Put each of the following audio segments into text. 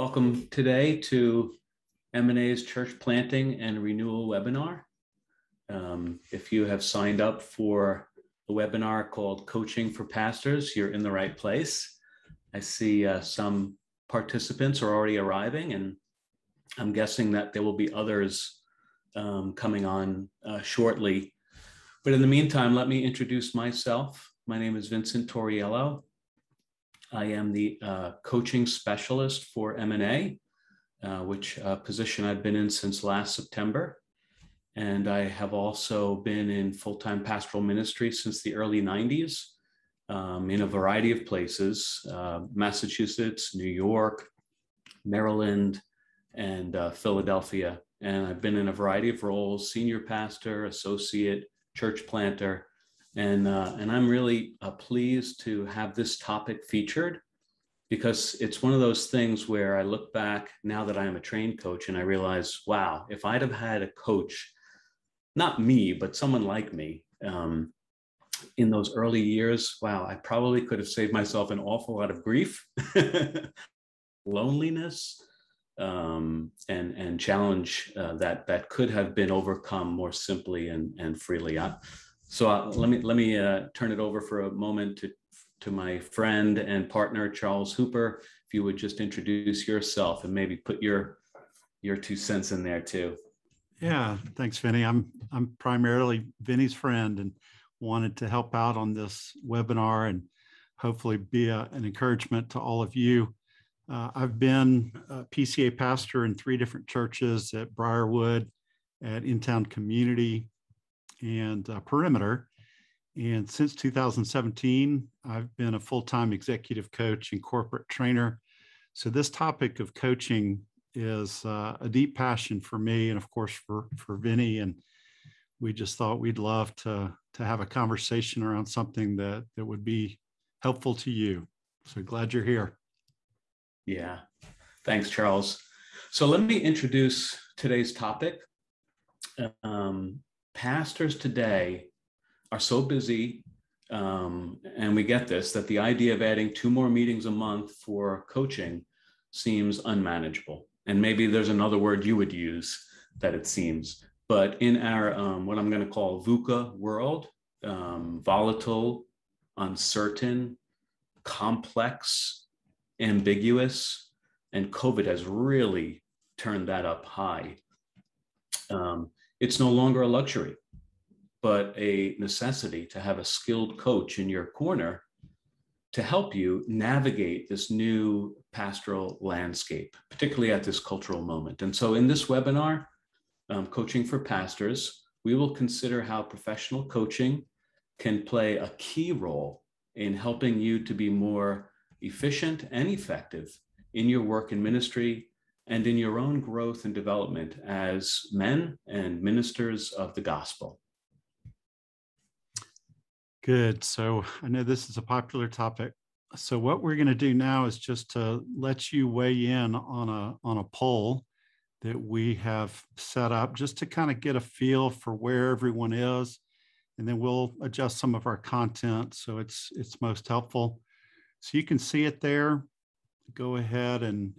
Welcome today to M&A's Church Planting and Renewal webinar. If you have signed up for a webinar called Coaching for Pastors, you're in the right place. I see some participants are already arriving, and I'm guessing that there will be others coming on shortly. But in the meantime, let me introduce myself. My name is Vincent Torriello. I am the coaching specialist for M&A, which position I've been in since last September. And I have also been in full-time pastoral ministry since the early 90s in a variety of places, Massachusetts, New York, Maryland, and Philadelphia. And I've been in a variety of roles: senior pastor, associate, church planter. And I'm really pleased to have this topic featured, because it's one of those things where I look back now that I am a trained coach and I realize, wow, if I'd have had a coach, not me, but someone like me in those early years, wow, I probably could have saved myself an awful lot of grief, loneliness, and challenge that could have been overcome more simply and freely. So let me turn it over for a moment to my friend and partner, Charles Hooper. If you would just introduce yourself and maybe put your 2 cents in there too. Yeah, thanks, Vinny. I'm primarily Vinny's friend and wanted to help out on this webinar and hopefully be an encouragement to all of you. I've been a PCA pastor in 3 different churches, at Briarwood, at In-Town Community, and Perimeter. And since 2017, I've been a full-time executive coach and corporate trainer. So this topic of coaching is a deep passion for me, and of course for Vinny. And we just thought we'd love to have a conversation around something that would be helpful to you. So glad you're here. Yeah, thanks, Charles. So let me introduce today's topic. Pastors today are so busy, and we get this, that the idea of adding 2 more meetings a month for coaching seems unmanageable. And maybe there's another word you would use that it seems. But in our, what I'm going to call VUCA world, volatile, uncertain, complex, ambiguous, and COVID has really turned that up high. It's no longer a luxury, but a necessity to have a skilled coach in your corner to help you navigate this new pastoral landscape, particularly at this cultural moment. And so in this webinar, Coaching for Pastors, we will consider how professional coaching can play a key role in helping you to be more efficient and effective in your work in ministry and in your own growth and development as men and ministers of the gospel. Good. So I know this is a popular topic. So what we're going to do now is just to let you weigh in on a poll that we have set up, just to kind of get a feel for where everyone is. And then we'll adjust some of our content so it's most helpful. So you can see it there. Go ahead and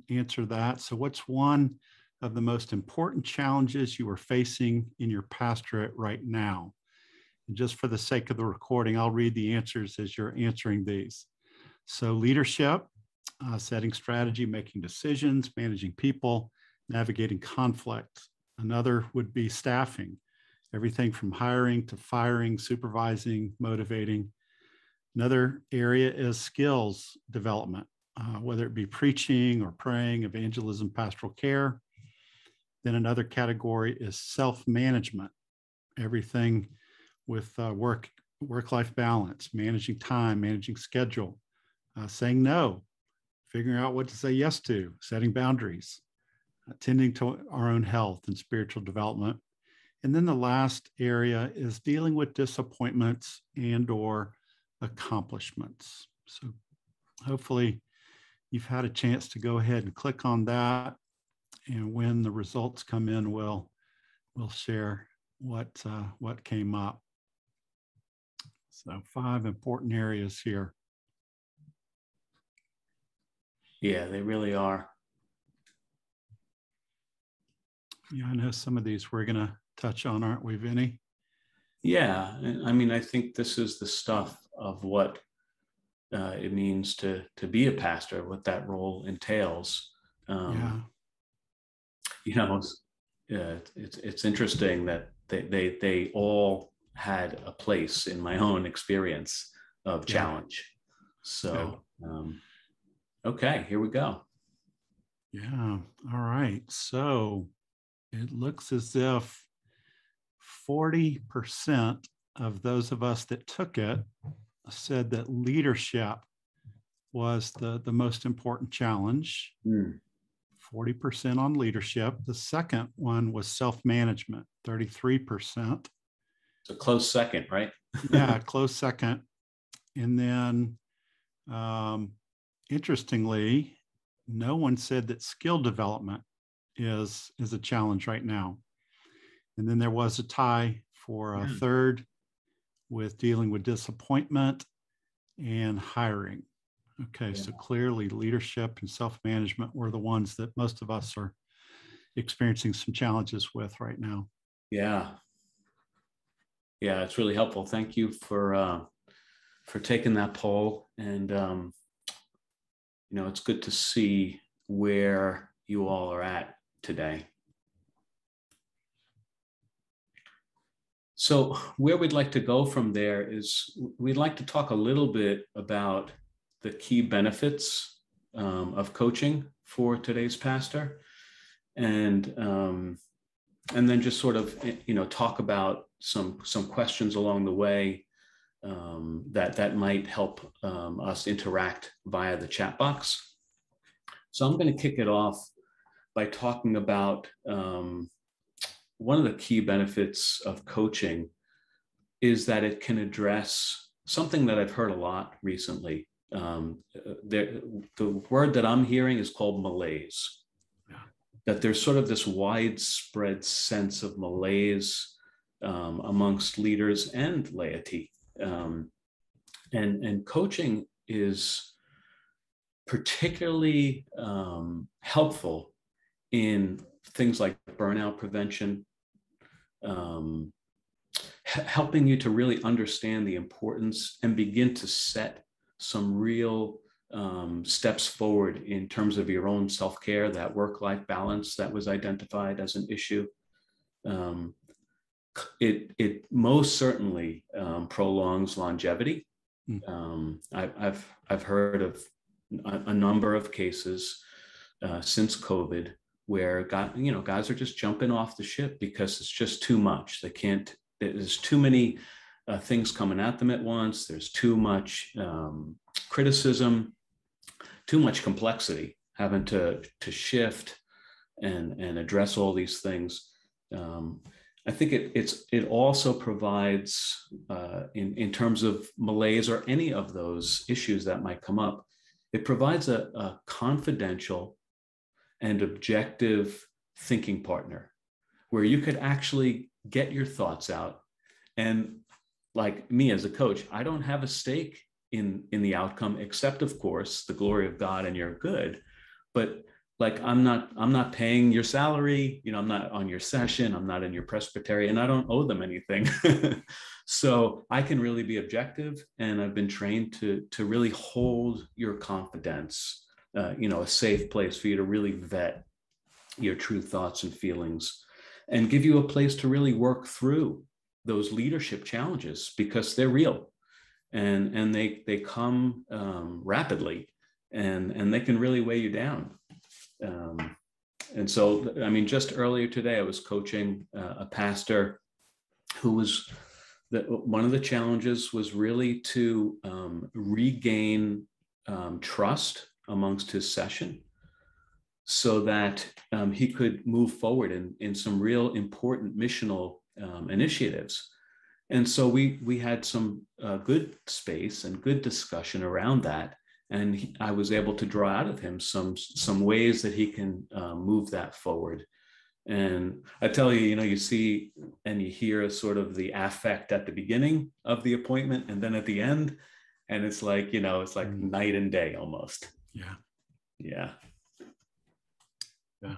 answer that. So what's one of the most important challenges you are facing in your pastorate right now? And just for the sake of the recording, I'll read the answers as you're answering these. So leadership, setting strategy, making decisions, managing people, navigating conflict. Another would be staffing, everything from hiring to firing, supervising, motivating. Another area is skills development, whether it be preaching or praying, evangelism, pastoral care. Then another category is self-management, everything with work-life balance, managing time, managing schedule, saying no, figuring out what to say yes to, setting boundaries, attending to our own health and spiritual development. And then the last area is dealing with disappointments and/or accomplishments. So hopefully you've had a chance to go ahead and click on that. And when the results come in, we'll share what came up. So 5 important areas here. Yeah, they really are. Yeah, I know some of these we're going to touch on, aren't we, Vinny? Yeah, and I mean, I think this is the stuff of what it means to be a pastor, what that role entails. Yeah. You know, it's interesting that they all had a place in my own experience of Yeah. challenge. So, okay, here we go. Yeah. All right. So it looks as if 40% of those of us that took it said that leadership was the most important challenge. 40% on leadership. The second one was self-management, 33%. It's a close second, right? Yeah, close second. And then interestingly, no one said that skill development is a challenge right now. And then there was a tie for a third with dealing with disappointment and hiring. Okay, so clearly leadership and self-management were the ones that most of us are experiencing some challenges with right now. Yeah. Yeah, it's really helpful. Thank you for taking that poll. And, it's good to see where you all are at today. So where we'd like to go from there is we'd like to talk a little bit about the key benefits of coaching for today's pastor, and then just sort of talk about some questions along the way that might help us interact via the chat box. So I'm going to kick it off by talking about one of the key benefits of coaching is that it can address something that I've heard a lot recently. The word that I'm hearing is called malaise. Yeah. That there's sort of this widespread sense of malaise amongst leaders and laity. And coaching is particularly helpful in things like burnout prevention, helping you to really understand the importance and begin to set some real steps forward in terms of your own self-care, that work-life balance that was identified as an issue. It most certainly prolongs longevity. I've heard of a number of cases since COVID where guys are just jumping off the ship because it's just too much. They can't. There's too many things coming at them at once. There's too much criticism, too much complexity, having to shift and address all these things. I think it also provides, in terms of malaise or any of those issues that might come up, it provides a confidential and objective thinking partner where you could actually get your thoughts out. And like me as a coach, I don't have a stake in the outcome, except of course the glory of God and your good. But like I'm not paying your salary, I'm not on your session, I'm not in your presbytery, and I don't owe them anything. So I can really be objective, and I've been trained to really hold your confidence, a safe place for you to really vet your true thoughts and feelings, and give you a place to really work through those leadership challenges, because they're real, and they come rapidly, and they can really weigh you down. And so, I mean, just earlier today, I was coaching a pastor who was one of the challenges was really to regain trust amongst his session, so that he could move forward in some real important missional initiatives. And so we had some good space and good discussion around that. And I was able to draw out of him some ways that he can move that forward. And I tell you, you see and you hear sort of the affect at the beginning of the appointment and then at the end. And it's like, it's like night and day almost. Yeah. Yeah. Yeah.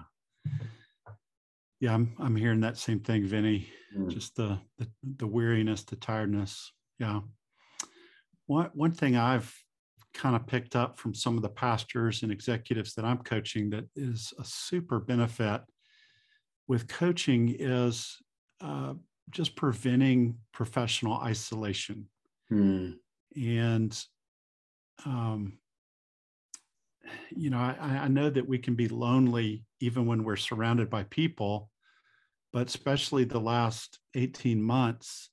Yeah, I'm hearing that same thing, Vinny. Mm. Just the weariness, the tiredness. Yeah. One thing I've kind of picked up from some of the pastors and executives that I'm coaching that is a super benefit with coaching is uh, just preventing professional isolation. Mm. And um, I know that we can be lonely even when we're surrounded by people, but especially the last 18 months,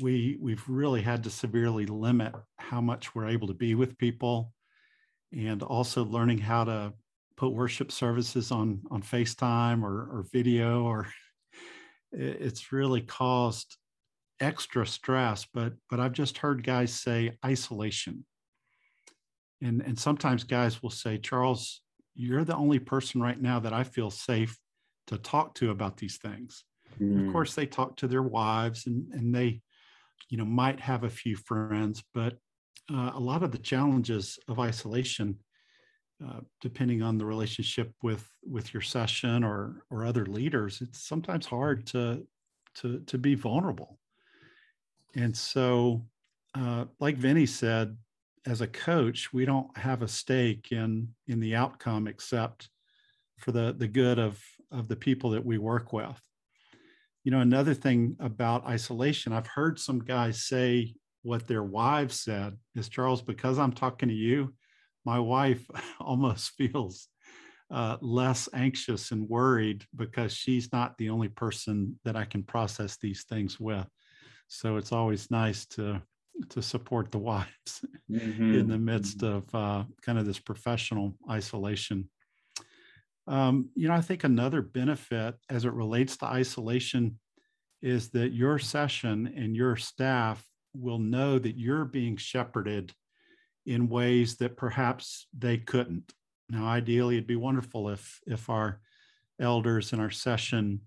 we've really had to severely limit how much we're able to be with people, and also learning how to put worship services on FaceTime or video, or it's really caused extra stress. But I've just heard guys say isolation. And sometimes guys will say, Charles, you're the only person right now that I feel safe to talk to about these things. Of Mm. course, they talk to their wives and they, might have a few friends, but a lot of the challenges of isolation, depending on the relationship with your session or other leaders, it's sometimes hard to be vulnerable. And so, like Vinny said, as a coach, we don't have a stake in the outcome except for the good of the people that we work with. Another thing about isolation, I've heard some guys say what their wives said is, Charles, because I'm talking to you, my wife almost feels less anxious and worried because she's not the only person that I can process these things with. So it's always nice to support the wives in the midst of kind of this professional isolation. I think another benefit as it relates to isolation is that your session and your staff will know that you're being shepherded in ways that perhaps they couldn't. Now, ideally, it'd be wonderful if our elders in our session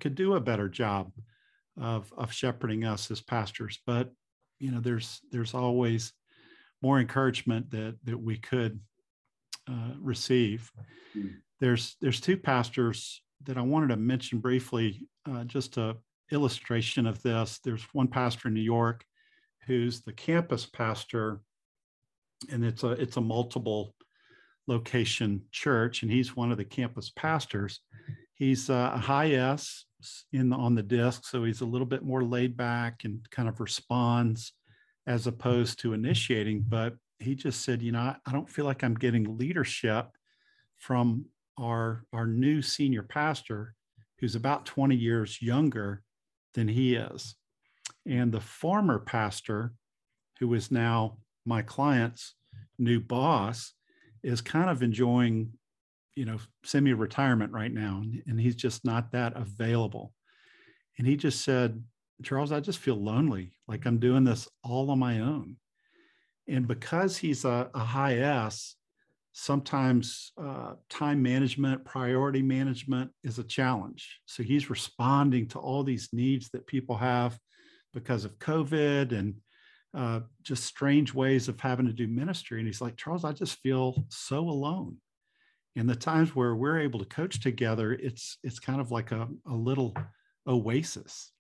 could do a better job of shepherding us as pastors. But there's always more encouragement that we could receive. Mm. There's two pastors that I wanted to mention briefly, just a illustration of this. There's one pastor in New York who's the campus pastor, and it's a multiple location church, and he's one of the campus pastors. He's a high S on the disc, so he's a little bit more laid back and kind of responds as opposed to initiating. But he just said, I don't feel like I'm getting leadership from our new senior pastor, who's about 20 years younger than he is. And the former pastor, who is now my client's new boss, is kind of enjoying, semi-retirement right now. And he's just not that available. And he just said, Charles, I just feel lonely, like I'm doing this all on my own. And because he's a high S, sometimes time management, priority management is a challenge. So he's responding to all these needs that people have because of COVID and just strange ways of having to do ministry. And he's like, Charles, I just feel so alone. And the times where we're able to coach together, it's kind of like a little oasis.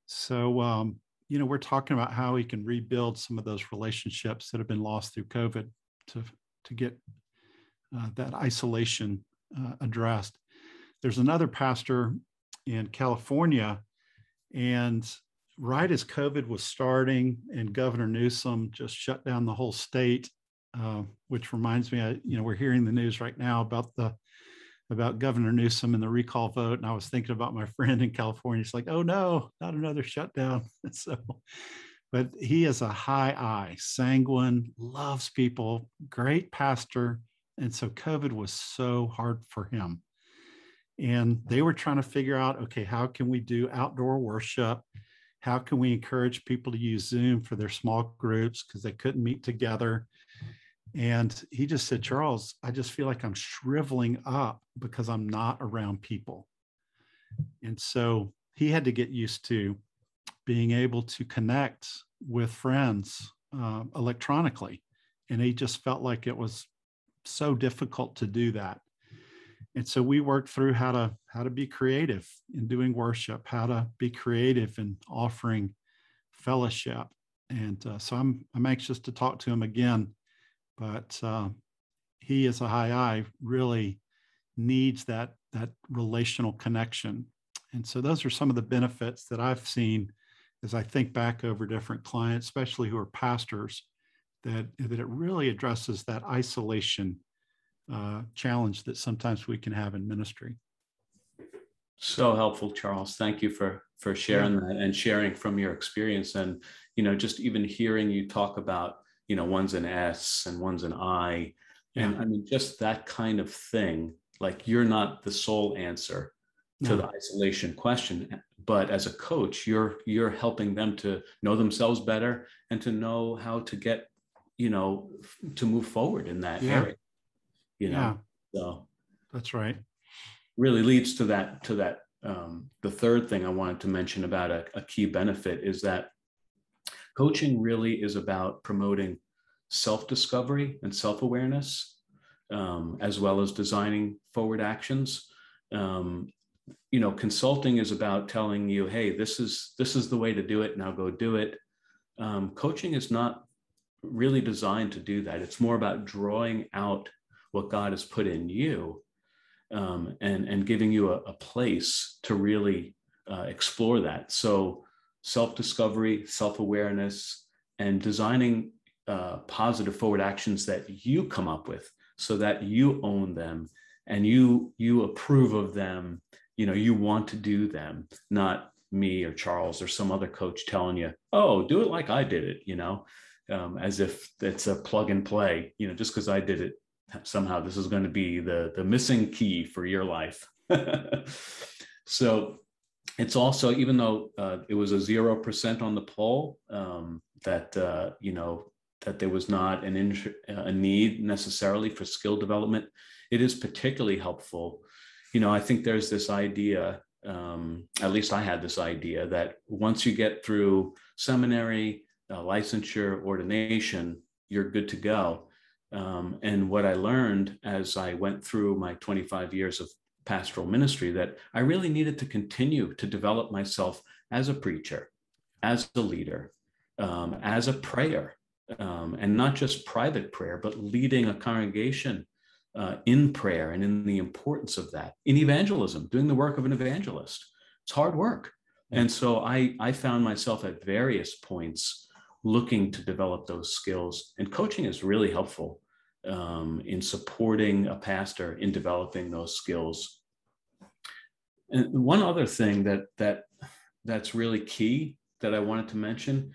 So, we're talking about how we can rebuild some of those relationships that have been lost through COVID to get that isolation addressed. There's another pastor in California, and right as COVID was starting and Governor Newsom just shut down the whole state, which reminds me, we're hearing the news right now about Governor Newsom and the recall vote. And I was thinking about my friend in California. He's like, oh no, not another shutdown. So, but he is a high I, sanguine, loves people, great pastor. And so COVID was so hard for him. And they were trying to figure out, okay, how can we do outdoor worship? How can we encourage people to use Zoom for their small groups because they couldn't meet together? And he just said, Charles, I just feel like I'm shriveling up because I'm not around people. And so he had to get used to being able to connect with friends electronically. And he just felt like it was so difficult to do that. And so we worked through how to be creative in doing worship, how to be creative in offering fellowship. And so I'm anxious to talk to him again, but he as a high I really needs that relational connection. And so those are some of the benefits that I've seen as I think back over different clients, especially who are pastors, that it really addresses that isolation challenge that sometimes we can have in ministry. So helpful, Charles. Thank you for sharing that and sharing from your experience. And, just even hearing you talk about, one's an S and one's an I. And I mean, just that kind of thing, like you're not the sole answer to the isolation question, but as a coach, you're helping them to know themselves better and to know how to get, to move forward in that area, so that's right. Really leads to that the third thing I wanted to mention about a key benefit is that coaching really is about promoting self-discovery and self-awareness, as well as designing forward actions. Consulting is about telling you, hey, this is the way to do it, now go do it. Coaching is not really designed to do that. It's more about drawing out what God has put in you, and giving you a place to really explore that. So self-discovery, self-awareness, and designing positive forward actions that you come up with so that you own them and you approve of them. You want to do them, not me or Charles or some other coach telling you, oh, do it like I did it, as if it's a plug and play, just because I did it, somehow this is going to be the missing key for your life. So it's also, even though it was a 0% on the poll, that there was not a need necessarily for skill development, it is particularly helpful. I think there's this idea, at least I had this idea, that once you get through seminary, licensure, ordination, you're good to go. And what I learned as I went through my 25 years of pastoral ministry, that I really needed to continue to develop myself as a preacher, as a leader, as a prayer, and not just private prayer, but leading a congregation in prayer and in the importance of that, in evangelism, doing the work of an evangelist. It's hard work. And so I found myself at various points looking to develop those skills, and coaching is really helpful in supporting a pastor in developing those skills. And one other thing that's really key that I wanted to mention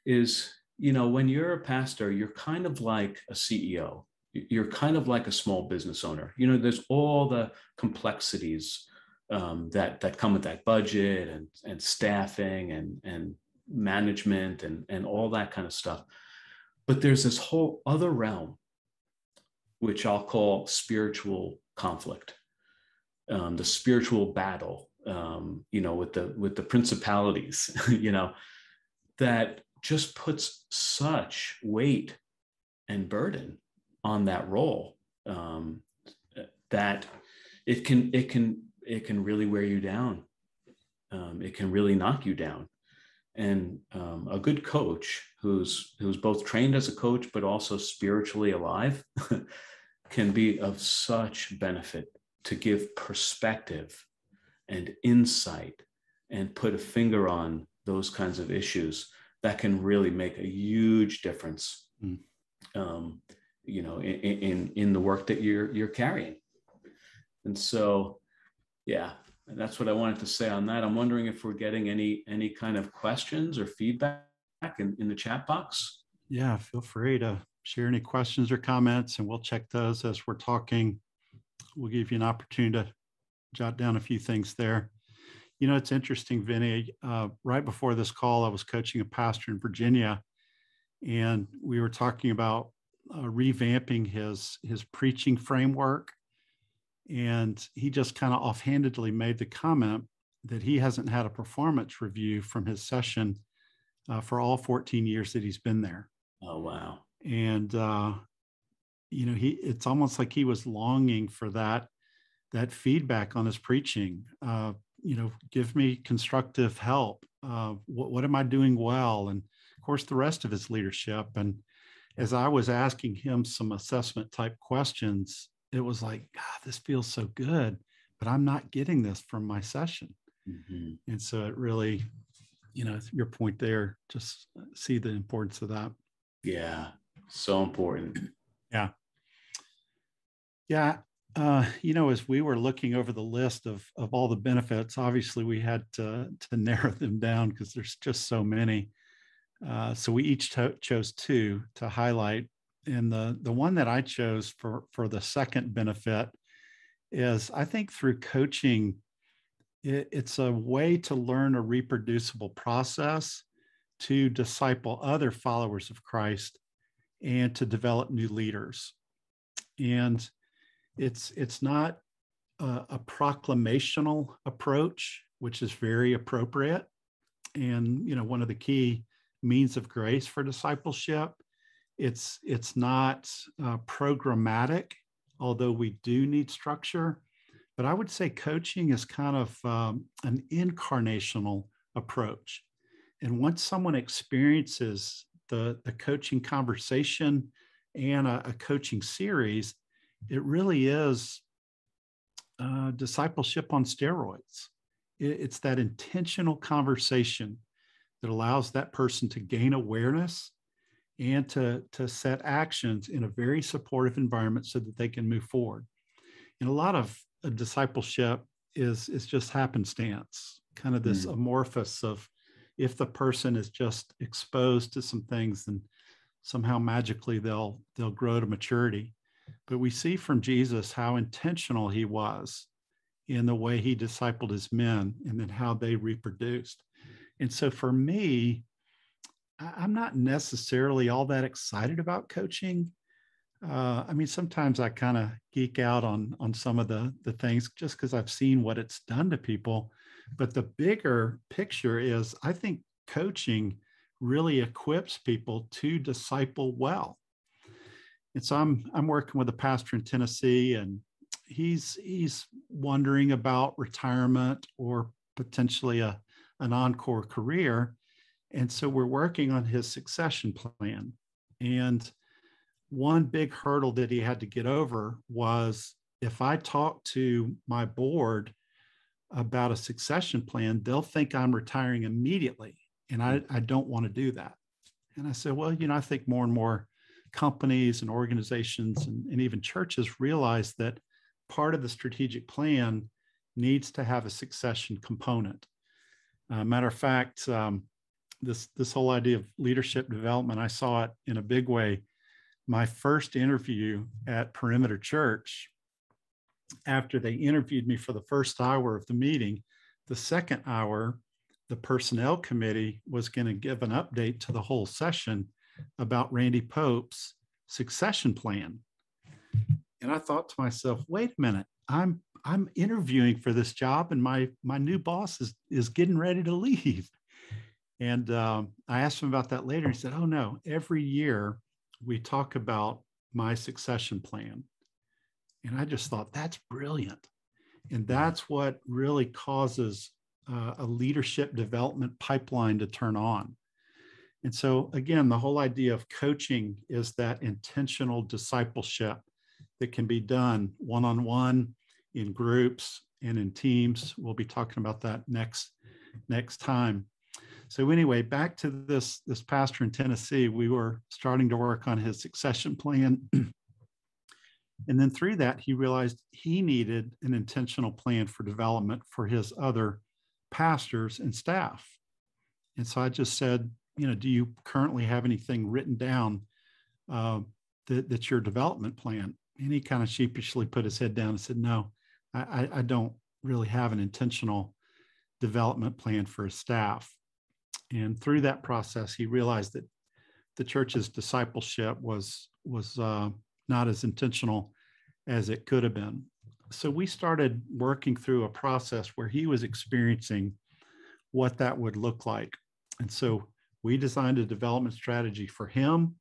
is, when you're a pastor, you're kind of like a CEO. You're kind of like a small business owner. There's all the complexities that come with that budget and staffing and management and all that kind of stuff. But there's this whole other realm, which I'll call spiritual conflict, the spiritual battle, with the principalities, that just puts such weight and burden on that role, that it can really wear you down. It can really knock you down. And a good coach who's both trained as a coach but also spiritually alive can be of such benefit to give perspective and insight and put a finger on those kinds of issues that can really make a huge difference, in the work that you're carrying. And so, that's what I wanted to say on that. I'm wondering if we're getting any kind of questions or feedback in the chat box. Yeah, feel free to share any questions or comments, and we'll check those as we're talking. We'll give you an opportunity to jot down a few things there. It's interesting, Vinny. Right before this call, I was coaching a pastor in Virginia, and we were talking about revamping his preaching framework. And he just kind of offhandedly made the comment that he hasn't had a performance review from his session for all 14 years that he's been there. Oh, wow. And, it's almost like he was longing for that that feedback on his preaching. Give me constructive help. What am I doing well? And of course, the rest of his leadership. And as I was asking him some assessment type questions, it was like, God, this feels so good, but I'm not getting this from my session. Mm-hmm. And so it really, your point there, just see the importance of that. Yeah, so important. Yeah. Yeah. As we were looking over the list of all the benefits, obviously we had to narrow them down because there's just so many. So we each chose two to highlight. And the one that I chose for the second benefit is, I think through coaching, it's a way to learn a reproducible process to disciple other followers of Christ and to develop new leaders. And it's not a proclamational approach, which is very appropriate. And, one of the key means of grace for discipleship, it's not programmatic, although we do need structure. But I would say coaching is kind of an incarnational approach. And once someone experiences the coaching conversation and a coaching series, it really is discipleship on steroids. It's that intentional conversation that allows that person to gain awareness and to set actions in a very supportive environment so that they can move forward. And a lot of discipleship is just happenstance, kind of this amorphous of, if the person is just exposed to some things, then somehow magically they'll grow to maturity. But we see from Jesus how intentional he was in the way he discipled his men and then how they reproduced. And so for me, I'm not necessarily all that excited about coaching. Sometimes I kind of geek out on some of the things just because I've seen what it's done to people. But the bigger picture is, I think coaching really equips people to disciple well. And so I'm working with a pastor in Tennessee, and he's wondering about retirement or potentially an encore career. And so we're working on his succession plan. And one big hurdle that he had to get over was, if I talk to my board about a succession plan, they'll think I'm retiring immediately. And I don't want to do that. And I said, well, I think more and more companies and organizations and even churches realize that part of the strategic plan needs to have a succession component. Matter of fact, this whole idea of leadership development, I saw it in a big way. My first interview at Perimeter Church, after they interviewed me for the first hour of the meeting, the second hour, the personnel committee was going to give an update to the whole session about Randy Pope's succession plan. And I thought to myself, wait a minute, I'm interviewing for this job, and my new boss is getting ready to leave. And I asked him about that later. He said, oh no, every year we talk about my succession plan. And I just thought, that's brilliant. And that's what really causes a leadership development pipeline to turn on. And so again, the whole idea of coaching is that intentional discipleship that can be done one-on-one, in groups, and in teams. We'll be talking about that next time. So anyway, back to this pastor in Tennessee, we were starting to work on his succession plan. And then through that, he realized he needed an intentional plan for development for his other pastors and staff. And so I just said, do you currently have anything written down that's your development plan? And he kind of sheepishly put his head down and said, no, I don't really have an intentional development plan for his staff. And through that process, he realized that the church's discipleship was not as intentional as it could have been. So we started working through a process where he was experiencing what that would look like. And so we designed a development strategy for him.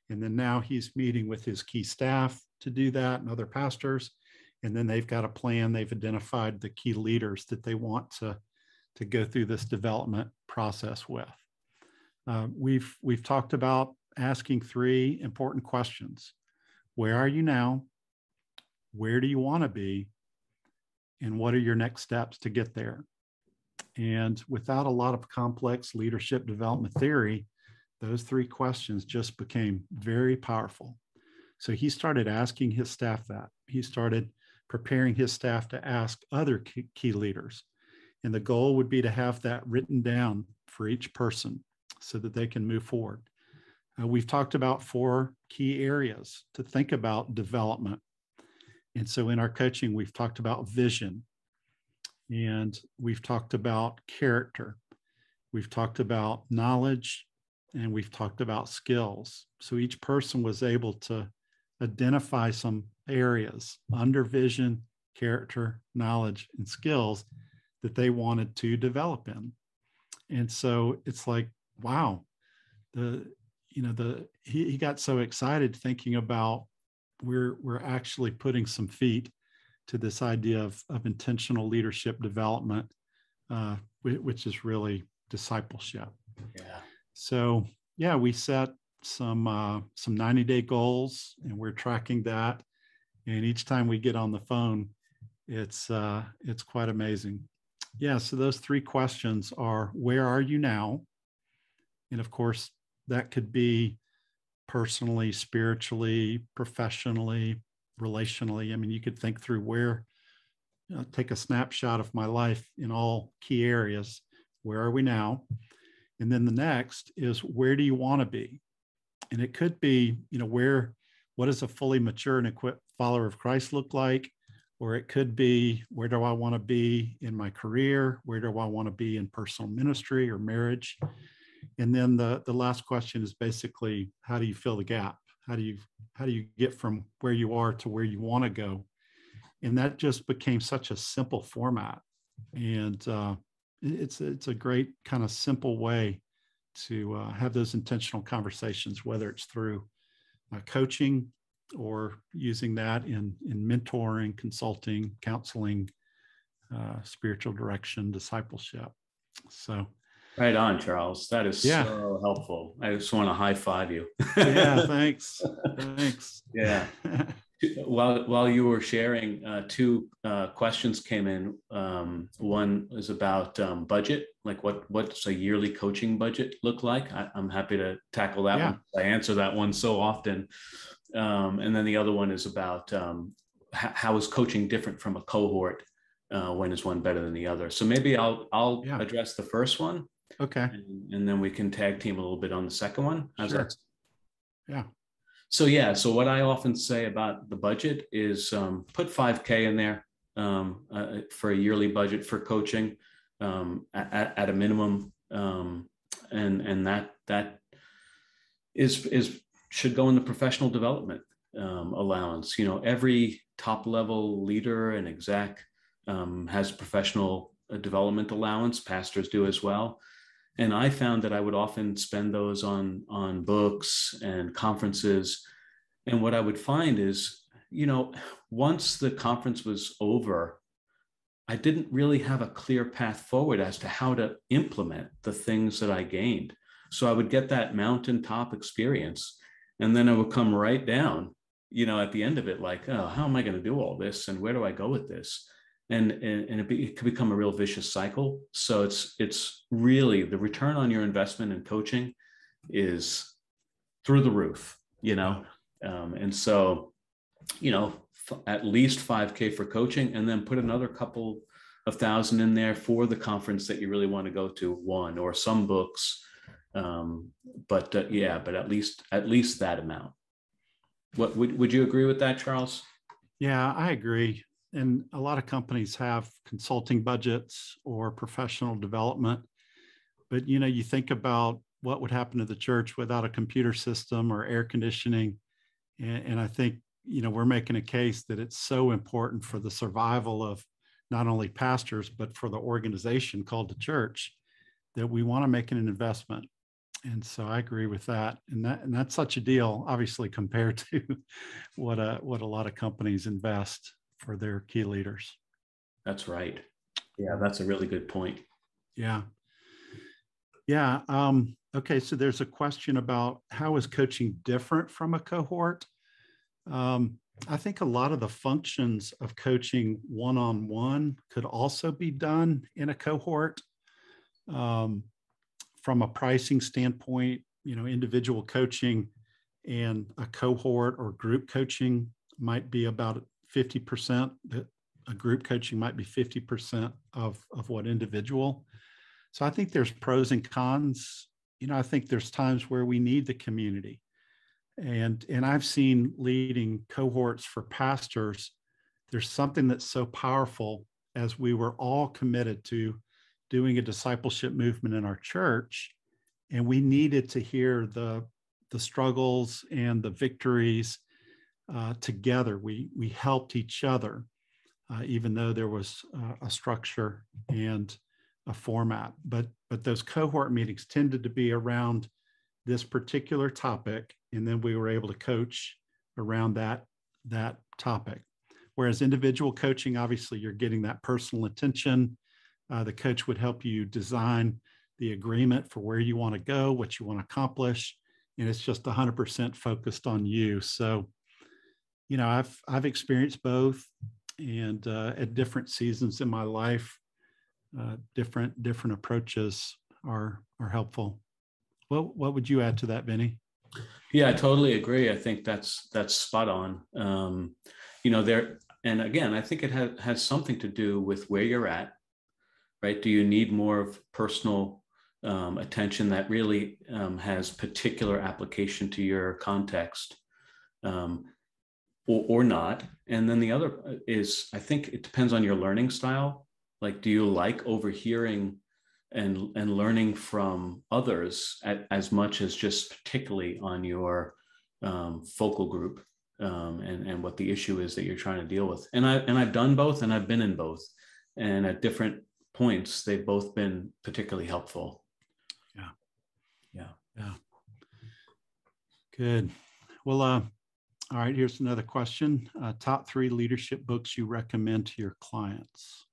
And then now he's meeting with his key staff to do that and other pastors. And then they've got a plan. They've identified the key leaders that they want to go through this development process with. We've talked about asking 3 important questions. Where are you now? Where do you want to be? And what are your next steps to get there? And without a lot of complex leadership development theory, those 3 questions just became very powerful. So he started asking his staff that. He started preparing his staff to ask other key leaders. And the goal would be to have that written down for each person so that they can move forward. We've talked about 4 key areas to think about development. And so in our coaching, we've talked about vision, and we've talked about character. We've talked about knowledge, and we've talked about skills. So each person was able to identify some areas under vision, character, knowledge, and skills that they wanted to develop in. And so it's like, wow, he got so excited thinking about we're actually putting some feet to this idea of intentional leadership development, which is really discipleship. Yeah. So yeah, we set some 90-day goals, and we're tracking that. And each time we get on the phone, it's quite amazing. Yeah. So those 3 questions are: where are you now? And of course, that could be personally, spiritually, professionally, relationally. I mean, you could think through where, take a snapshot of my life in all key areas. Where are we now? And then the next is, where do you want to be? And it could be, what does a fully mature and equipped follower of Christ look like? Or it could be, where do I want to be in my career? Where do I want to be in personal ministry or marriage? And then the last question is basically, how do you fill the gap? How do you get from where you are to where you want to go? And that just became such a simple format. And it's a great kind of simple way to have those intentional conversations, whether it's through coaching or using that in mentoring, consulting, counseling, spiritual direction, discipleship. So. Right on, Charles. That is so helpful. I just want to high five you. Yeah, thanks. Thanks. Yeah. While you were sharing, 2 questions came in. One is about budget, like what's a yearly coaching budget look like? I'm happy to tackle that one. I answer that one so often. And then the other one is about how is coaching different from a cohort? When is one better than the other? So maybe I'll address the first one. Okay. And then we can tag team a little bit on the second one. How's that? Yeah. So what I often say about the budget is put $5,000 in there for a yearly budget for coaching at a minimum, and that is should go in the professional development allowance. Every top level leader and exec has professional development allowance. Pastors do as well. And I found that I would often spend those on books and conferences. And what I would find is, once the conference was over, I didn't really have a clear path forward as to how to implement the things that I gained. So I would get that mountaintop experience, and then I would come right down, at the end of it, like, oh, how am I going to do all this? And where do I go with this? And it could become a real vicious cycle. So it's really, the return on your investment in coaching is through the roof, and so, at least $5,000 for coaching, and then put another couple of thousand in there for the conference that you really want to go to, one or some books. But at least that amount. What would you agree with that, Charles? Yeah, I agree. And a lot of companies have consulting budgets or professional development. But, you think about what would happen to the church without a computer system or air conditioning. And I think, we're making a case that it's so important for the survival of not only pastors, but for the organization called the church, that we want to make an investment. And so I agree with that. And that's such a deal, obviously, compared to what a lot of companies invest. for their key leaders. That's right. Yeah, that's a really good point. Yeah. Yeah. Okay. So there's a question about how is coaching different from a cohort? I think a lot of the functions of coaching one-on-one could also be done in a cohort. From a pricing standpoint, individual coaching and a cohort or group coaching might be about 50%. A group coaching might be 50% of what individual. So I think there's pros and cons. I think there's times where we need the community. And I've seen leading cohorts for pastors, there's something that's so powerful as we were all committed to doing a discipleship movement in our church. And we needed to hear the struggles and the victories together. We helped each other, even though there was a structure and a format. But those cohort meetings tended to be around this particular topic, and then we were able to coach around that topic. Whereas individual coaching, obviously, you're getting that personal attention. The coach would help you design the agreement for where you want to go, what you want to accomplish, and it's just 100% focused on you. So, I've experienced both, and at different seasons in my life, different approaches are helpful. Well, what would you add to that, Vinny? Yeah, I totally agree. I think that's spot on. There, and again, I think it has something to do with where you're at, right? Do you need more of personal attention that really has particular application to your context, or not? And then the other is, I think it depends on your learning style. Like, do you like overhearing and learning from others as much as just particularly on your focal group and what the issue is that you're trying to deal with? And I've done both, and I've been in both, and at different points they've both been particularly helpful. Yeah. Good. Well, all right, here's another question. Top 3 leadership books you recommend to your clients.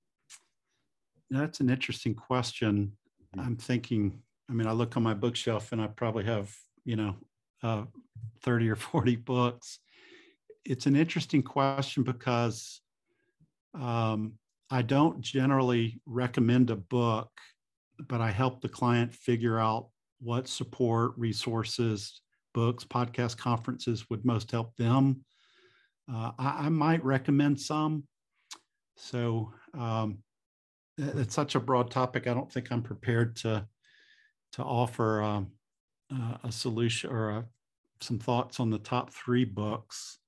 That's an interesting question. I'm thinking, I look on my bookshelf and I probably have, 30 or 40 books. It's an interesting question because I don't generally recommend a book, but I help the client figure out what support, resources, books, podcasts, conferences would most help them. I might recommend some. So it's such a broad topic. I don't think I'm prepared to offer a solution or some thoughts on the top 3 books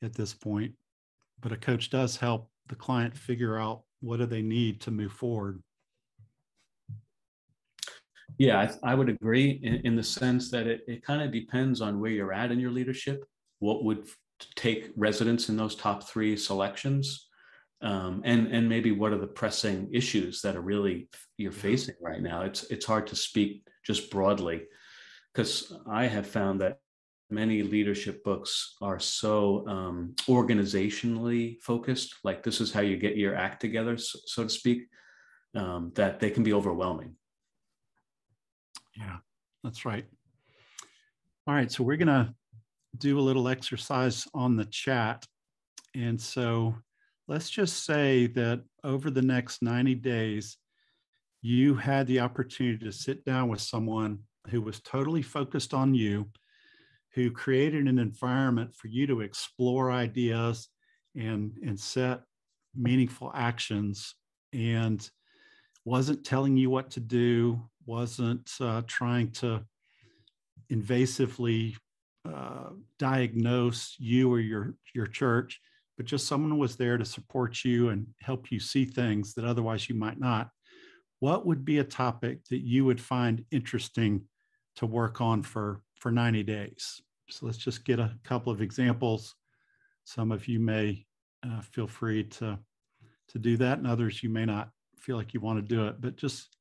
at this point. But a coach does help the client figure out what do they need to move forward. Yeah, I would agree in the sense that it kind of depends on where you're at in your leadership, what would take residence in those top 3 selections, and maybe what are the pressing issues that are really you're facing right now. It's hard to speak just broadly, because I have found that many leadership books are so organizationally focused, like this is how you get your act together, so to speak, that they can be overwhelming. Yeah, that's right. All right, so we're going to do a little exercise on the chat. And so let's just say that over the next 90 days, you had the opportunity to sit down with someone who was totally focused on you, who created an environment for you to explore ideas and set meaningful actions, and wasn't telling you what to do, wasn't trying to invasively diagnose you or your church, but just someone was there to support you and help you see things that otherwise you might not. What would be a topic that you would find interesting to work on for 90 days? So let's just get a couple of examples. Some of you may feel free to do that, and others you may not feel like you want to do it, but just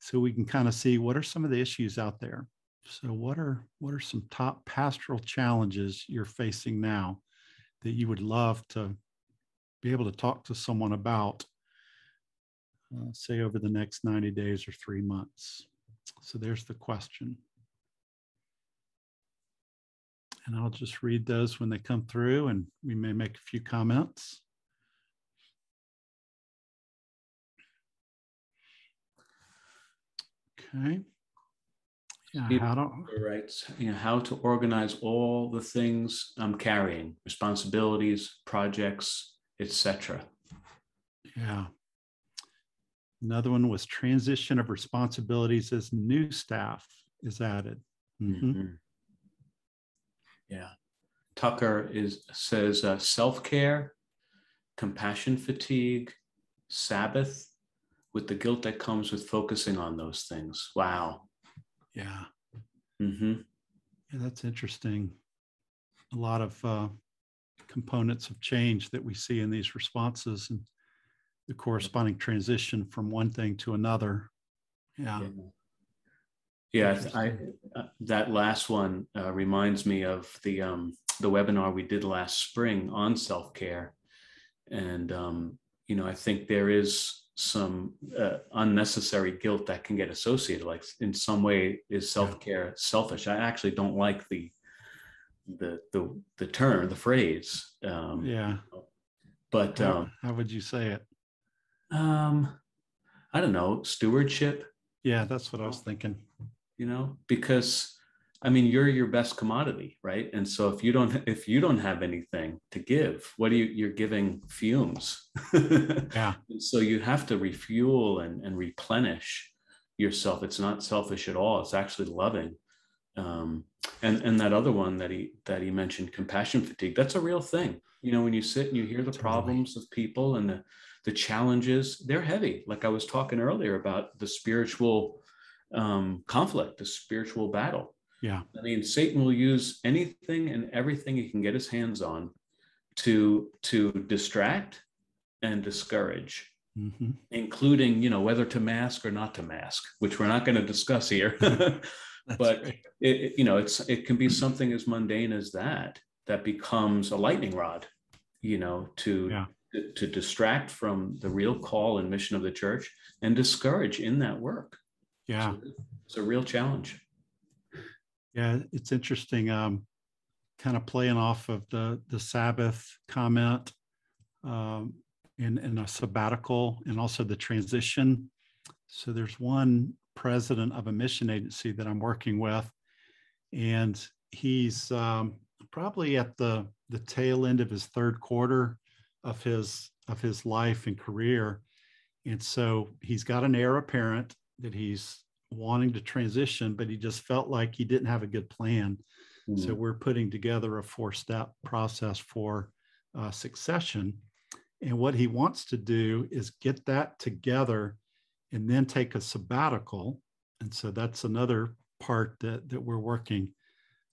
so we can kind of see what are some of the issues out there. So what are some top pastoral challenges you're facing now that you would love to be able to talk to someone about, say, over the next 90 days or 3 months? So there's the question. And I'll just read those when they come through, and we may make a few comments. Okay. Yeah, how to organize all the things I'm carrying, responsibilities, projects, etc. Yeah. Another one was transition of responsibilities as new staff is added. Mm-hmm. Mm-hmm. Yeah. Tucker says self-care, compassion fatigue, Sabbath, with the guilt that comes with focusing on those things. Wow. Yeah. Mm-hmm. Yeah, that's interesting. A lot of components of change that we see in these responses and the corresponding transition from one thing to another. Yeah. That last one reminds me of the webinar we did last spring on self-care. And, I think there is some unnecessary guilt that can get associated. Like in some way, is self-care selfish? I actually don't like the term, the phrase. But how would you say it? I don't know, stewardship. Yeah, that's what I was thinking. Because you're your best commodity, right? And so if you don't have anything to give, you're giving fumes. Yeah. So you have to refuel and replenish yourself. It's not selfish at all. It's actually loving. And that other one that he mentioned, compassion fatigue, that's a real thing. When you sit and you hear the problems of people and the challenges, they're heavy. Like I was talking earlier about the spiritual conflict, the spiritual battle. Yeah. Satan will use anything and everything he can get his hands on to distract and discourage, mm-hmm. including, whether to mask or not to mask, which we're not going to discuss here. But right. It can be something as mundane as that becomes a lightning rod, to distract from the real call and mission of the church and discourage in that work. Yeah. So it's a real challenge. Yeah, it's interesting. Kind of playing off of the Sabbath comment in a sabbatical and also the transition. So there's one president of a mission agency that I'm working with, and he's probably at the tail end of his third quarter of his life and career. And so he's got an heir apparent that he's wanting to transition, but he just felt like he didn't have a good plan. Mm-hmm. So we're putting together a 4-step process for succession. And what he wants to do is get that together and then take a sabbatical. And so that's another part that we're working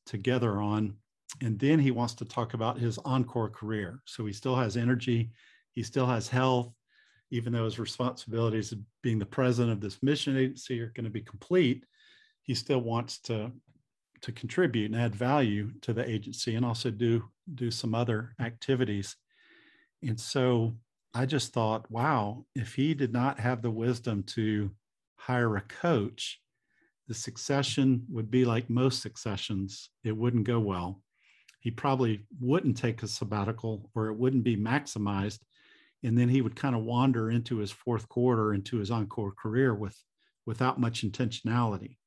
together on. And then he wants to talk about his encore career. So he still has energy, he still has health, even though his responsibilities of being the president of this mission agency are going to be complete. He still wants to contribute and add value to the agency and also do some other activities. And so I just thought, wow, if he did not have the wisdom to hire a coach, the succession would be like most successions. It wouldn't go well. He probably wouldn't take a sabbatical, or it wouldn't be maximized. And then he would kind of wander into his fourth quarter, into his encore career without much intentionality.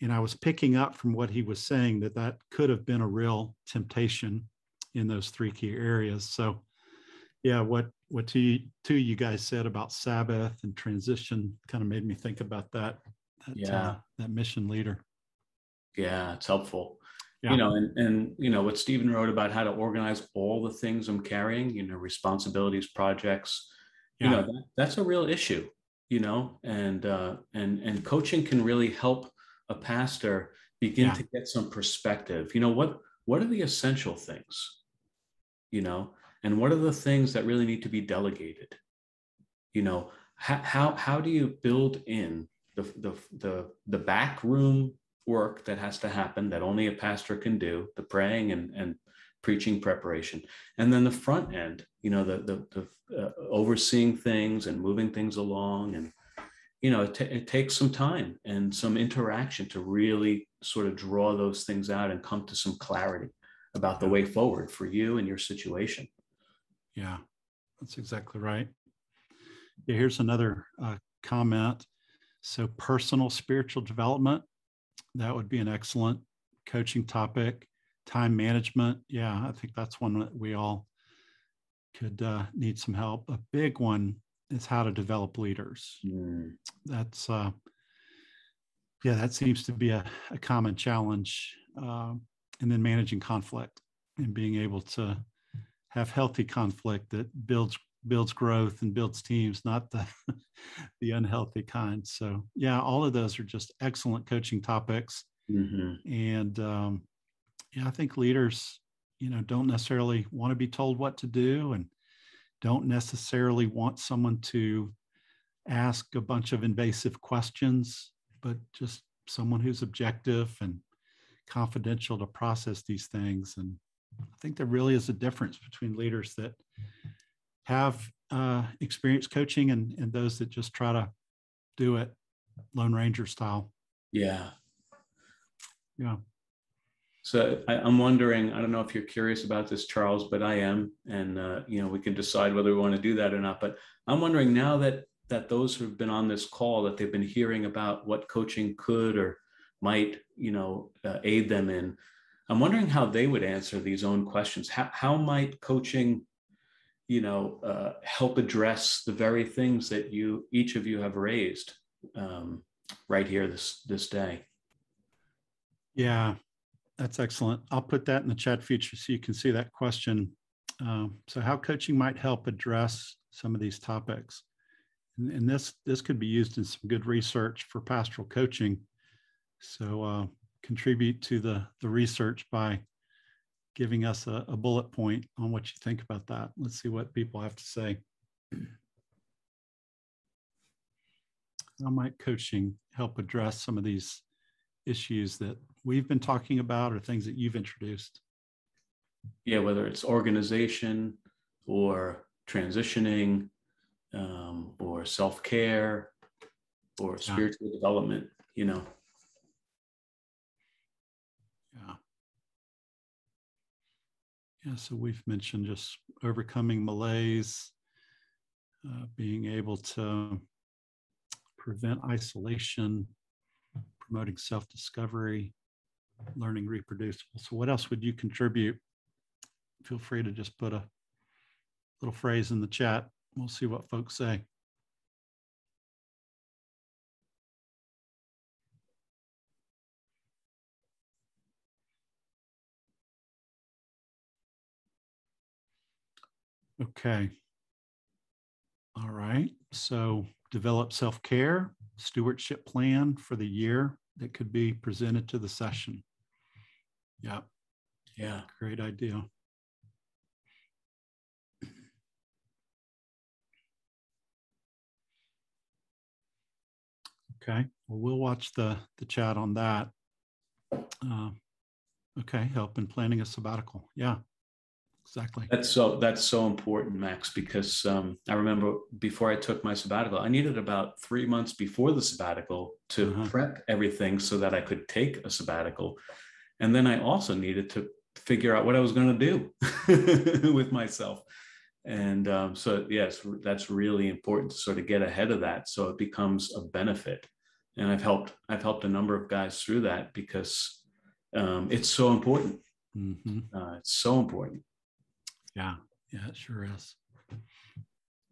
And I was picking up from what he was saying that could have been a real temptation in those 3 key areas. So yeah, what you guys said about Sabbath and transition kind of made me think about that mission leader. Yeah, it's helpful. Yeah. And what Stephen wrote about how to organize all the things I'm carrying, responsibilities, projects, that's a real issue, and coaching can really help a pastor begin to get some perspective. What are the essential things, and what are the things that really need to be delegated? How do you build in the back room work that has to happen that only a pastor can do, the praying and preaching preparation. And then the front end, the overseeing things and moving things along. And, it takes some time and some interaction to really sort of draw those things out and come to some clarity about the way forward for you and your situation. Yeah, that's exactly right. Yeah, here's another comment. So personal spiritual development, that would be an excellent coaching topic. Time management. Yeah, I think that's one that we all could need some help. A big one is how to develop leaders. That's, that seems to be a common challenge. And then managing conflict and being able to have healthy conflict that builds growth and builds teams, not the unhealthy kind. So yeah, all of those are just excellent coaching topics. And I think leaders, don't necessarily want to be told what to do and don't necessarily want someone to ask a bunch of invasive questions, but just someone who's objective and confidential to process these things. And I think there really is a difference between leaders that have experience coaching and those that just try to do it Lone Ranger style. Yeah. So I'm wondering, I don't know if you're curious about this, Charles, but I am, and we can decide whether we want to do that or not. But I'm wondering now that those who've been on this call, that they've been hearing about what coaching could or might, aid them in. I'm wondering how they would answer these own questions. How might coaching, help address the very things that each of you have raised right here this day? Yeah. That's excellent. I'll put that in the chat feature so you can see that question. So how coaching might help address some of these topics. And this could be used in some good research for pastoral coaching. So contribute to the research by giving us a bullet point on what you think about that. Let's see what people have to say. How might coaching help address some of these issues that we've been talking about or things that you've introduced? Yeah, whether it's organization or transitioning or self-care or spiritual development, Yeah. So we've mentioned just overcoming malaise, being able to prevent isolation, promoting self-discovery, learning reproducible. So what else would you contribute? Feel free to just put a little phrase in the chat. We'll see what folks say. Okay. All right. So develop self-care, stewardship plan for the year that could be presented to the session. Yeah. Yeah. Great idea. Okay. Well, we'll watch the chat on that. Okay. Help in planning a sabbatical. Yeah. Exactly. That's so important, Max, because I remember before I took my sabbatical, I needed about 3 months before the sabbatical to prep everything so that I could take a sabbatical. And then I also needed to figure out what I was going to do with myself. And so, yes, that's really important to sort of get ahead of that so it becomes a benefit. And I've helped a number of guys through that because it's so important. It's so important. Yeah, it sure is.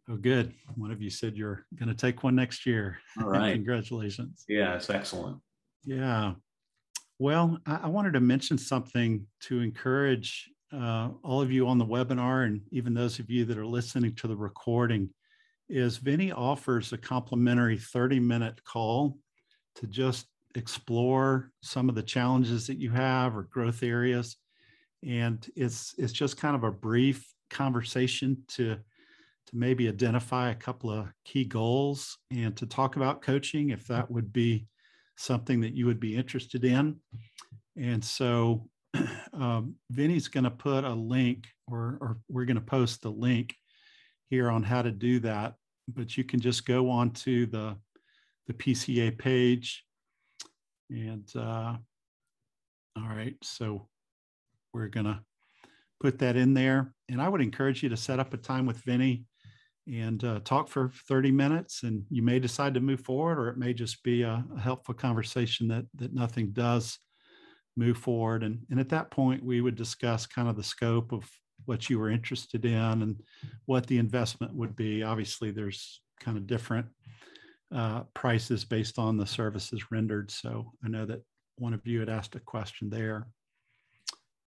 Oh, good. One of you said you're going to take one next year. All right. Congratulations. Yeah, it's excellent. Yeah. Well, I wanted to mention something to encourage all of you on the webinar and even those of you that are listening to the recording is Vinny offers a complimentary 30-minute call to just explore some of the challenges that you have or growth areas. And it's just kind of a brief conversation to maybe identify a couple of key goals and to talk about coaching, if that would be something that you would be interested in. And so Vinny's going to put a link, or we're going to post the link here on how to do that. But you can just go on to the PCA page. And all right, so we're going to put that in there. And I would encourage you to set up a time with Vinny and talk for 30 minutes. And you may decide to move forward, or it may just be a helpful conversation that nothing does move forward. And at that point, we would discuss kind of the scope of what you were interested in and what the investment would be. Obviously, there's kind of different prices based on the services rendered. So I know that one of you had asked a question there.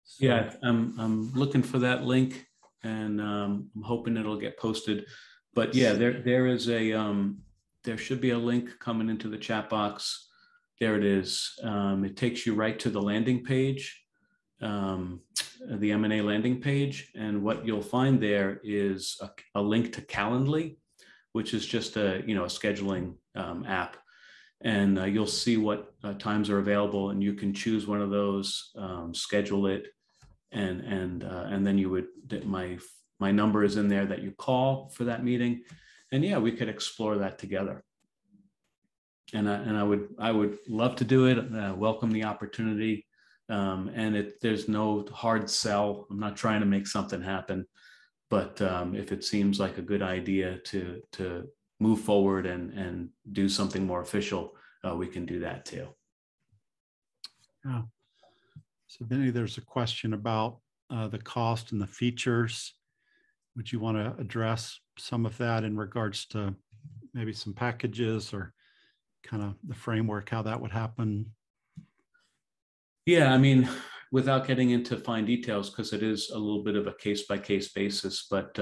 So, yeah, I'm looking for that link, and I'm hoping it'll get posted. But yeah, there is there should be a link coming into the chat box. There it is. It takes you right to the landing page, the M&A landing page. And what you'll find there is a link to Calendly, which is just a scheduling app. And you'll see what times are available, and you can choose one of those, schedule it, and then you would, my number is in there that you call for that meeting, and yeah, we could explore that together. And I would love to do it. Welcome the opportunity, and there's no hard sell. I'm not trying to make something happen, but if it seems like a good idea to move forward and do something more official, we can do that too. Yeah. So Vinny, there's a question about the cost and the features. Would you want to address some of that in regards to maybe some packages or kind of the framework, how that would happen? Yeah, I mean, without getting into fine details, because it is a little bit of a case-by-case basis, but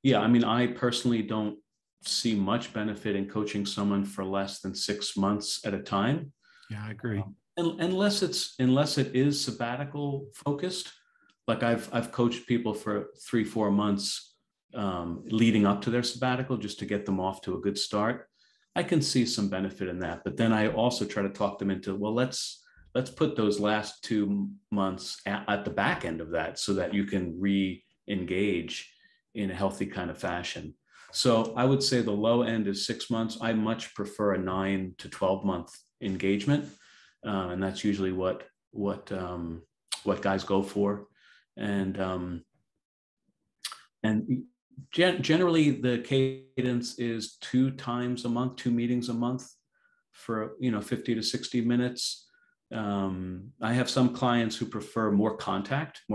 yeah, I mean, I personally don't see much benefit in coaching someone for less than 6 months at a time. Yeah, I agree. Unless it is sabbatical focused. Like I've coached people for 3-4 months leading up to their sabbatical, just to get them off to a good start. I can see some benefit in that, but then I also try to talk them into, well, let's put those last 2 months at the back end of that, so that you can re-engage in a healthy kind of fashion. So I would say the low end is 6 months. I much prefer a 9 to 12 month engagement, and that's usually what guys go for. And generally the cadence is 2 times a month, 2 meetings a month for 50 to 60 minutes. I have some clients who prefer more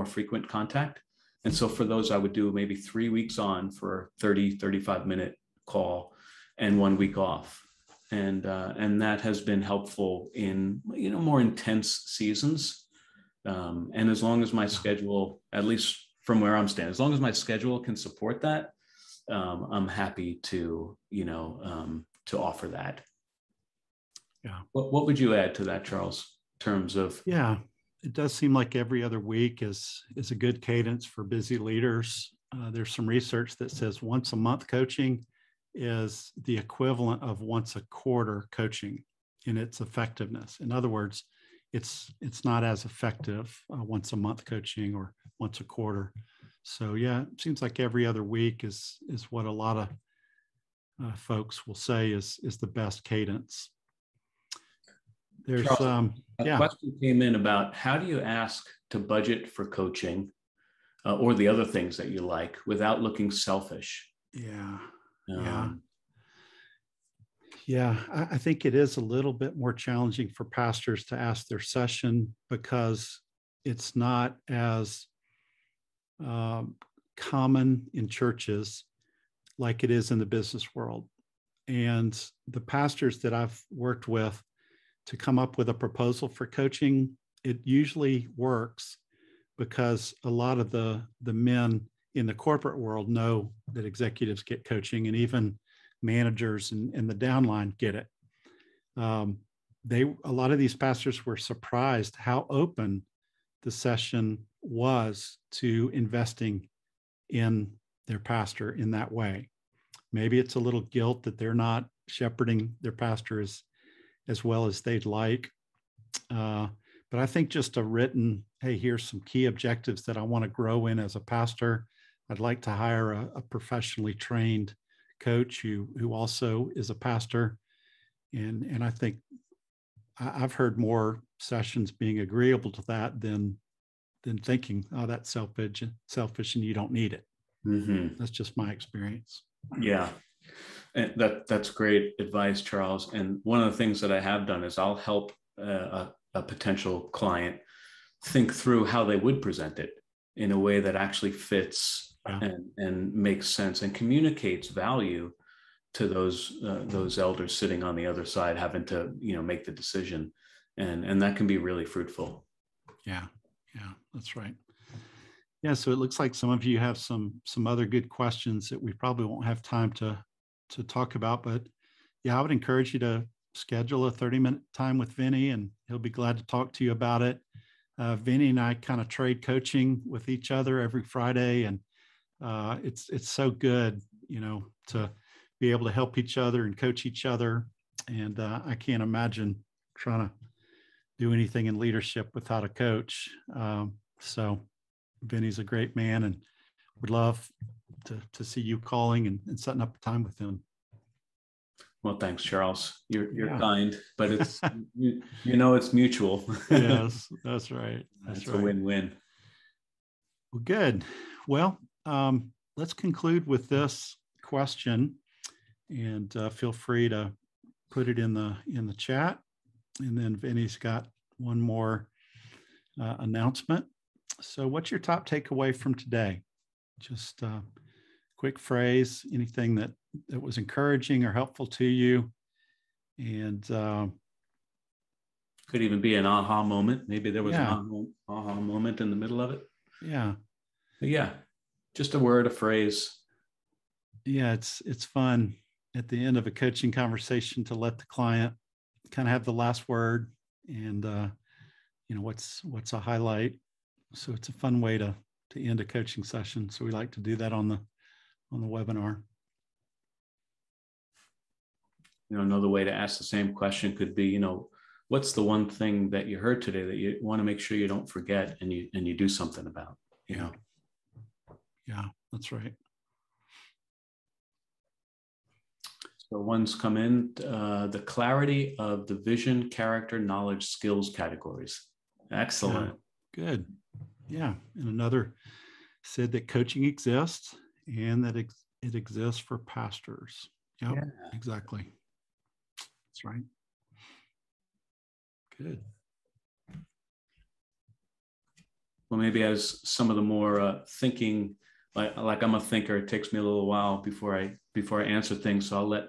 frequent contact. And so for those, I would do maybe 3 weeks on for 35 minute call and 1 week off. And that has been helpful in, more intense seasons. And as long as my schedule, at least from where I'm standing, as long as my schedule can support that, I'm happy to offer that. Yeah. What would you add to that, Charles, in terms of? Yeah, it does seem like every other week is a good cadence for busy leaders. There's some research that says once a month coaching is the equivalent of once a quarter coaching in its effectiveness. In other words, it's not as effective once a month coaching or once a quarter. So yeah, it seems like every other week is what a lot of folks will say is the best cadence. There's Charles, a question came in about how do you ask to budget for coaching or the other things that you like without looking selfish? Yeah, I think it is a little bit more challenging for pastors to ask their session, because it's not as common in churches like it is in the business world. And the pastors that I've worked with to come up with a proposal for coaching, it usually works because a lot of the men in the corporate world know that executives get coaching, and even managers and the downline get it. A lot of these pastors were surprised how open the session was to investing in their pastor in that way. Maybe it's a little guilt that they're not shepherding their pastor as well as they'd like. But I think just a written, hey, here's some key objectives that I want to grow in as a pastor. I'd like to hire a professionally trained coach who also is a pastor. And I think I've heard more sessions being agreeable to that than thinking, oh, that's selfish and you don't need it. Mm-hmm. That's just my experience. Yeah. And that's great advice, Charles. And one of the things that I have done is I'll help a potential client think through how they would present it in a way that actually fits and makes sense and communicates value to those elders sitting on the other side, having to make the decision, and that can be really fruitful. Yeah, that's right. Yeah, so it looks like some of you have some other good questions that we probably won't have time to talk about, but yeah, I would encourage you to schedule a 30-minute time with Vinny, and he'll be glad to talk to you about it. Vinny and I kind of trade coaching with each other every Friday, and it's so good, to be able to help each other and coach each other. And I can't imagine trying to do anything in leadership without a coach. So Vinny's a great man, and would love to see you calling and setting up a time with him. Well, thanks, Charles. You're kind, but it's it's mutual. Yes, that's right. That's right. A win-win. Well, good. Well, let's conclude with this question, and feel free to put it in the chat. And then Vinny's got one more announcement. So, what's your top takeaway from today? Just a quick phrase, anything that was encouraging or helpful to you. And could even be an aha moment. Maybe there was an aha moment in the middle of it. Yeah. But yeah, just a word, a phrase. Yeah, it's fun at the end of a coaching conversation to let the client kind of have the last word, and what's a highlight. So it's a fun way to end a coaching session. So we like to do that on the webinar. Another way to ask the same question could be, what's the one thing that you heard today that you want to make sure you don't forget and you do something about? Yeah, that's right. So one's come in, the clarity of the vision, character, knowledge, skills categories. Excellent. Yeah, good. Yeah. And another said that coaching exists and that it exists for pastors. Yep, yeah. Exactly. That's right. Good. Well, maybe as some of the more thinking, like I'm a thinker, it takes me a little while before I answer things. So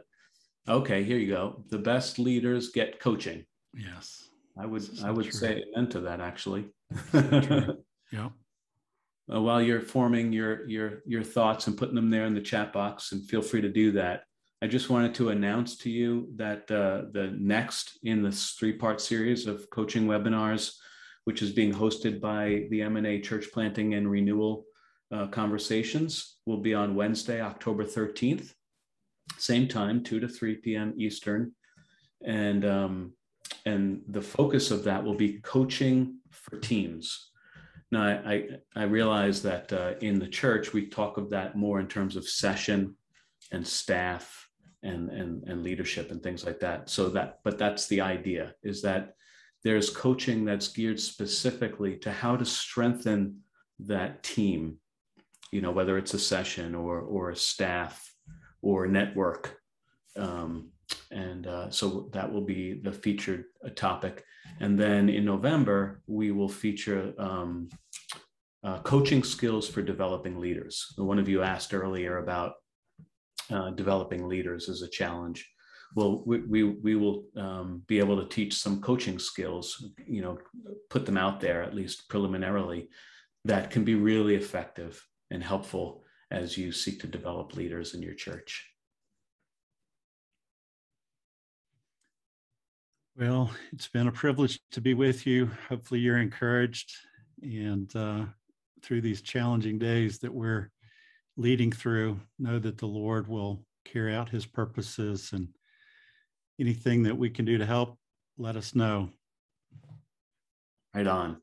okay, here you go. The best leaders get coaching. Yes. I would say amen to that, actually. Yeah. While you're forming your thoughts and putting them there in the chat box, and feel free to do that, I just wanted to announce to you that the next in this 3-part series of coaching webinars, which is being hosted by the M&A Church Planting and Renewal Conversations, will be on Wednesday, October 13th, same time, 2 to 3 p.m. Eastern. And the focus of that will be coaching for teams. Now, I realize that in the church, we talk of that more in terms of session and staff and leadership and things like that. But that's the idea, is that there's coaching that's geared specifically to how to strengthen that team, whether it's a session or a staff or a network. So that will be the featured topic. And then in November, we will feature coaching skills for developing leaders. One of you asked earlier about developing leaders as a challenge. Well, we will be able to teach some coaching skills, put them out there, at least preliminarily, that can be really effective and helpful as you seek to develop leaders in your church. Well, it's been a privilege to be with you. Hopefully you're encouraged, and through these challenging days that we're leading through, know that the Lord will carry out his purposes, and anything that we can do to help, let us know. Right on.